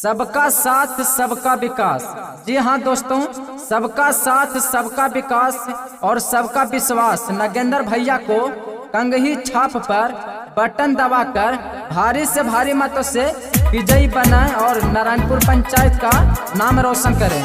सबका साथ सबका विकास। जी हाँ दोस्तों, सबका साथ सबका विकास और सबका विश्वास नागेंद्र भैया को कंगही छाप पर बटन दबाकर भारी से भारी मतों से विजयी बनाएं और नारायणपुर पंचायत का नाम रोशन करें।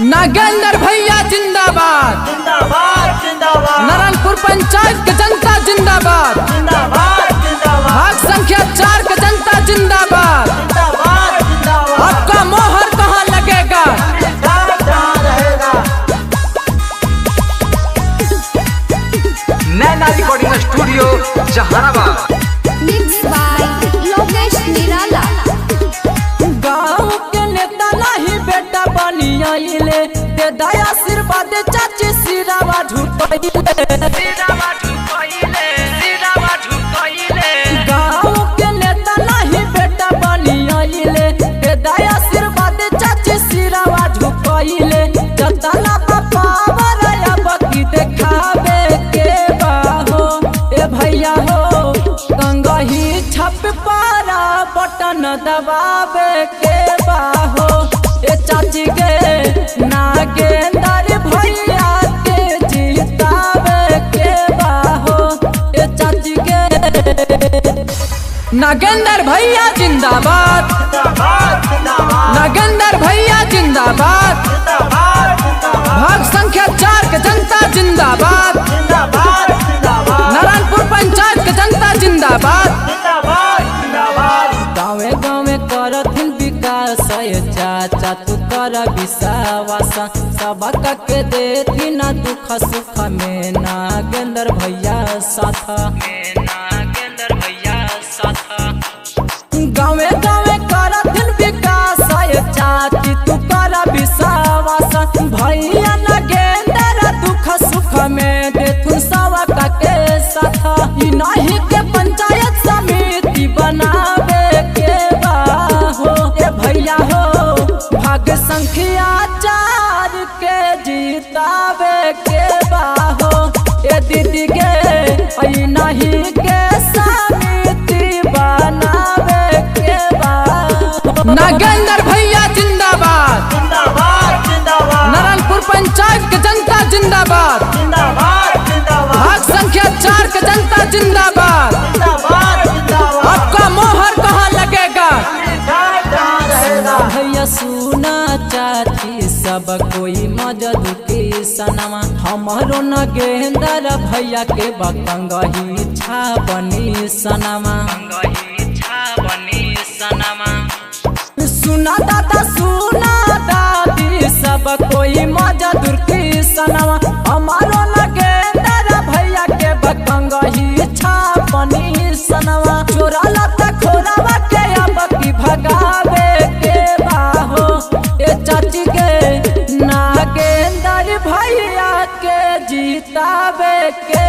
नागेंद्र भैया जिंदाबाद जिंदाबाद जिंदाबाद। नारायणपुर पंचायत की जनता जिंदाबाद। जिंदाबाद जिंदाबाद। भाग संख्या 4 की जनता जिंदाबाद। जिंदाबाद जिंदाबाद। आपका मोहर कहाँ लगेगा? कहाँ रहेगा? Naina recording studio Jahanabad. Mix by Lokesh Nirala. गाँव के नेता नहीं बेटा बनी आइले, दे दया आशीर्वाद चाची सिरावा झुकइले। गाँव के नेता नहीं बेटा बनी आइले, दे दया आशीर्वाद चाची सिरावा झुकइले। जतना पावर अब की देखावे के बाहो ए भैया हो, कंगही छप पारा बटन दबावे के बाहो ए चाची के नागेंद्र भैया के जितावे के बाहो ए चाची के। नागेंद्र भैया जिंदाबाद। जिंदाबाद जिंदाबाद। नागेंद्र भैया जिंदाबाद। जिंदाबाद जिंदाबाद। भाग संख्या 4 के जनता जिंदाबाद। जिंदाबाद जिंदाबाद। नारायणपुर पंचायत के जनता जिंदाबाद। जिंदाबाद जिंदाबाद। गाँवे गाँवे करथिन विकास चाचा तू कर विश्वास, सबका के देती ना दुख सुख में नागेंद्र भैया साथ। गाँवे गाँवे करथिन विकास चाची तू कर विश्वास, भैया नागेंद्र दुख सुख में देथुन सबका के साथ। ई नहीं के पंचायत समिति बनावे के बाहो ए भैया हो, भाग संख्या 4 के जितावे के बाहो ए दीदी के। ई नहीं के समिति बनावे के बाहो। नागेंद्र भैया जिंदाबाद। जिंदाबाद जिंदाबाद। नारायणपुर पंचायत की जनता जिंदाबाद। जिंदाबाद जिंदाबाद। भाग संख्या 4 की जनता जिंदाबाद। जिंदाबाद जिंदाबाद। आपका मोहर कहाँ लगेगा? कहाँ रहेगा? भैया सुना चाची सब कोई मजदू के सनमा, हमारो नागेंद्र भैया के बकंगही छापनी सनमा। सुना दादा सुना दादी सब कोई मजदूर की सनमा, हमारो नागेंद्र भैया के बकंगही छापनी सनमा। चोरा लता खोरावा के अब की भगावे के बाहो ए चाची के, नागेंद्र भैया के जितावे के